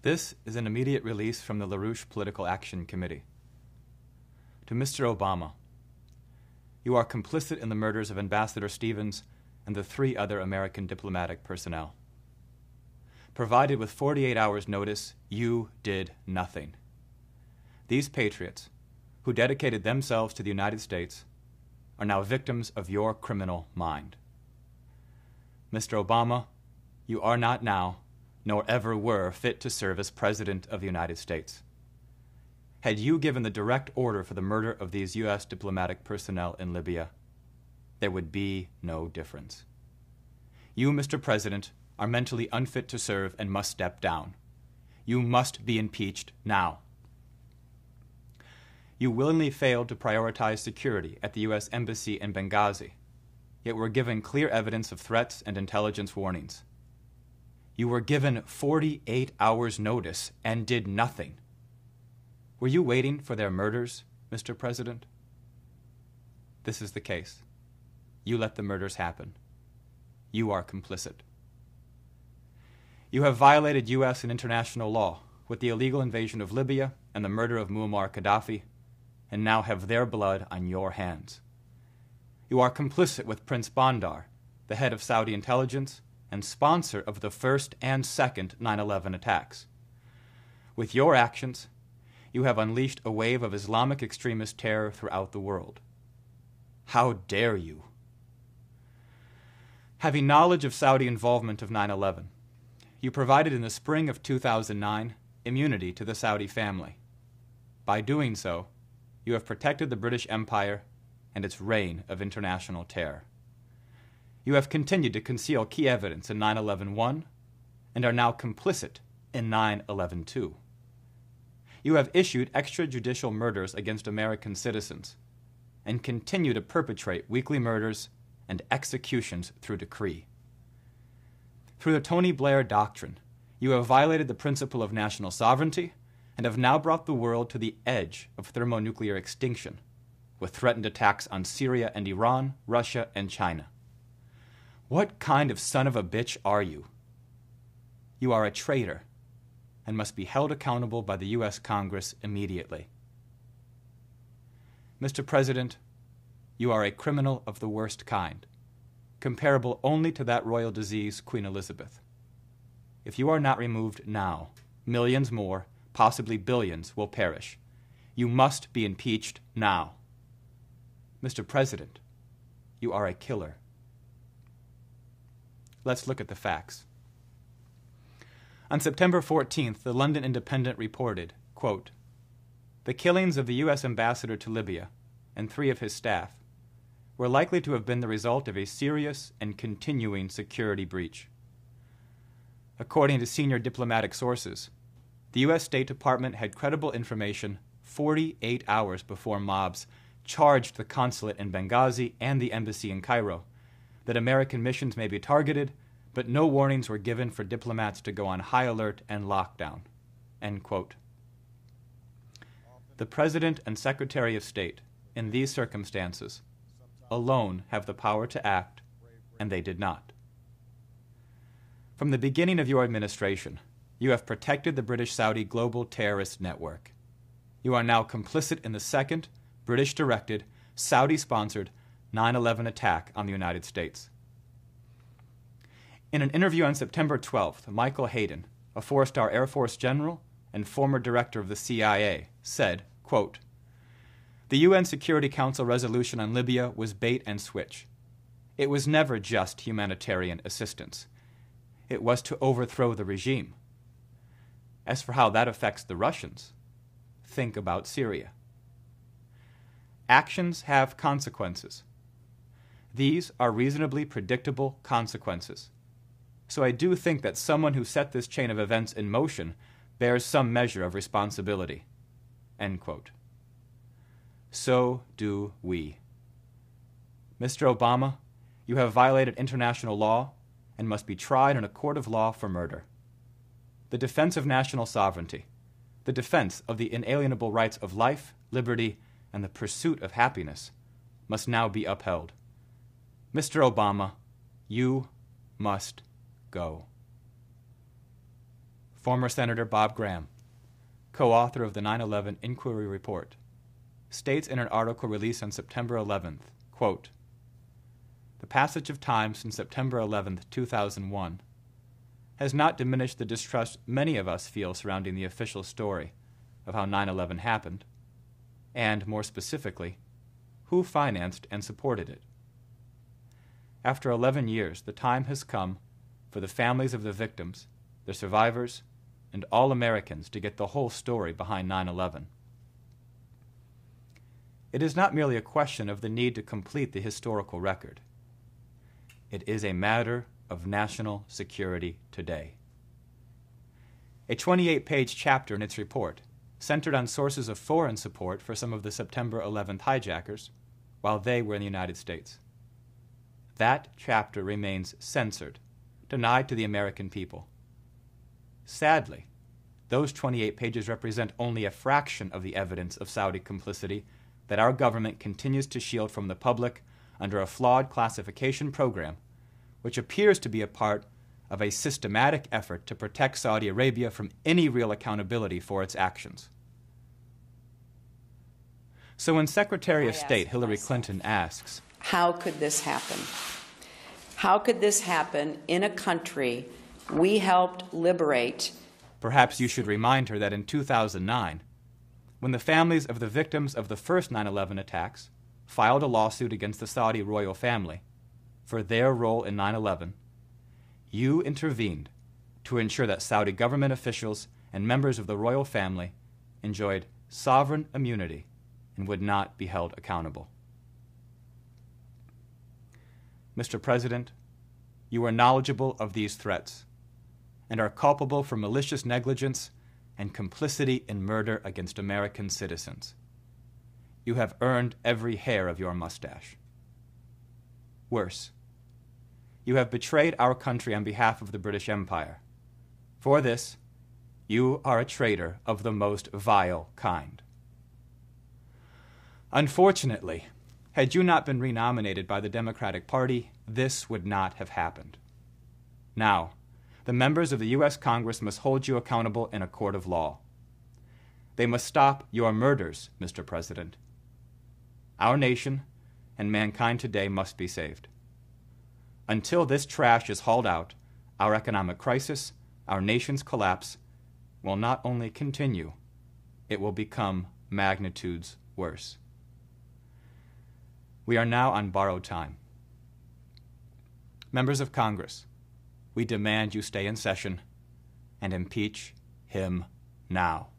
This is an immediate release from the LaRouche Political Action Committee. To Mr. Obama, you are complicit in the murders of Ambassador Stevens and the 3 other American diplomatic personnel. Provided with 48 hours' notice, you did nothing. These patriots, who dedicated themselves to the United States, are now victims of your criminal mind. Mr. Obama, you are not now, nor ever were, fit to serve as President of the United States. Had you given the direct order for the murder of these U.S. diplomatic personnel in Libya, there would be no difference. You, Mr. President, are mentally unfit to serve and must step down. You must be impeached now. You willingly failed to prioritize security at the U.S. Embassy in Benghazi, yet were given clear evidence of threats and intelligence warnings. You were given 48 hours' notice and did nothing. Were you waiting for their murders, Mr. President? This is the case. You let the murders happen. You are complicit. You have violated U.S. and international law with the illegal invasion of Libya and the murder of Muammar Gaddafi, and now have their blood on your hands. You are complicit with Prince Bandar, the head of Saudi intelligence and sponsor of the first and second 9/11 attacks. With your actions, you have unleashed a wave of Islamic extremist terror throughout the world. How dare you? Having knowledge of Saudi involvement of 9/11, you provided in the spring of 2009 immunity to the Saudi family. By doing so, you have protected the British Empire and its reign of international terror. You have continued to conceal key evidence in 9/11-1 and are now complicit in 9/11-2. You have issued extrajudicial murders against American citizens and continue to perpetrate weekly murders and executions through decree. Through the Tony Blair Doctrine, you have violated the principle of national sovereignty and have now brought the world to the edge of thermonuclear extinction, with threatened attacks on Syria and Iran, Russia, and China. What kind of son of a bitch are you? You are a traitor and must be held accountable by the U.S. Congress immediately. Mr. President, you are a criminal of the worst kind, comparable only to that royal disease, Queen Elizabeth. If you are not removed now, millions more, possibly billions, will perish. You must be impeached now. Mr. President, you are a killer. Let's look at the facts. On September 14th, the London Independent reported, quote, "The killings of the U.S. ambassador to Libya and 3 of his staff were likely to have been the result of a serious and continuing security breach. According to senior diplomatic sources, the U.S. State Department had credible information 48 hours before mobs charged the consulate in Benghazi and the embassy in Cairo that American missions may be targeted, but no warnings were given for diplomats to go on high alert and lockdown." End quote. The President and Secretary of State, in these circumstances, alone have the power to act, and they did not. From the beginning of your administration, you have protected the British-Saudi global terrorist network. You are now complicit in the second, British-directed, Saudi-sponsored 9/11 attack on the United States. In an interview on September 12th, Michael Hayden, a 4-star Air Force general and former director of the CIA, said, quote, "The UN Security Council resolution on Libya was bait and switch. It was never just humanitarian assistance. It was to overthrow the regime. As for how that affects the Russians, think about Syria. Actions have consequences. These are reasonably predictable consequences. So I do think that someone who set this chain of events in motion bears some measure of responsibility." End quote. So do we. Mr. Obama, you have violated international law and must be tried in a court of law for murder. The defense of national sovereignty, the defense of the inalienable rights of life, liberty, and the pursuit of happiness must now be upheld. Mr. Obama, you must go. former Senator Bob Graham, co-author of the 9/11 Inquiry Report, states in an article released on September 11th, quote, "The passage of time since September 11th, 2001, has not diminished the distrust many of us feel surrounding the official story of how 9/11 happened, and, more specifically, who financed and supported it. After 11 years, the time has come for the families of the victims, the survivors, and all Americans to get the whole story behind 9/11. It is not merely a question of the need to complete the historical record. It is a matter of national security today." A 28-page chapter in its report centered on sources of foreign support for some of the September 11th hijackers while they were in the United States. That chapter remains censored, denied to the American people. Sadly, those 28 pages represent only a fraction of the evidence of Saudi complicity that our government continues to shield from the public under a flawed classification program, which appears to be a part of a systematic effort to protect Saudi Arabia from any real accountability for its actions. So when Secretary of State Hillary Clinton asks, "How could this happen? How could this happen in a country we helped liberate?" Perhaps you should remind her that in 2009, when the families of the victims of the first 9/11 attacks filed a lawsuit against the Saudi royal family for their role in 9/11, you intervened to ensure that Saudi government officials and members of the royal family enjoyed sovereign immunity and would not be held accountable. Mr. President, you are knowledgeable of these threats and are culpable for malicious negligence and complicity in murder against American citizens. You have earned every hair of your mustache. Worse, you have betrayed our country on behalf of the British Empire. For this, you are a traitor of the most vile kind. Unfortunately, had you not been renominated by the Democratic Party, this would not have happened. Now, the members of the U.S. Congress must hold you accountable in a court of law. They must stop your murders, Mr. President. Our nation and mankind today must be saved. Until this trash is hauled out, our economic crisis, our nation's collapse, will not only continue, it will become magnitudes worse. We are now on borrowed time. Members of Congress, we demand you stay in session and impeach him now.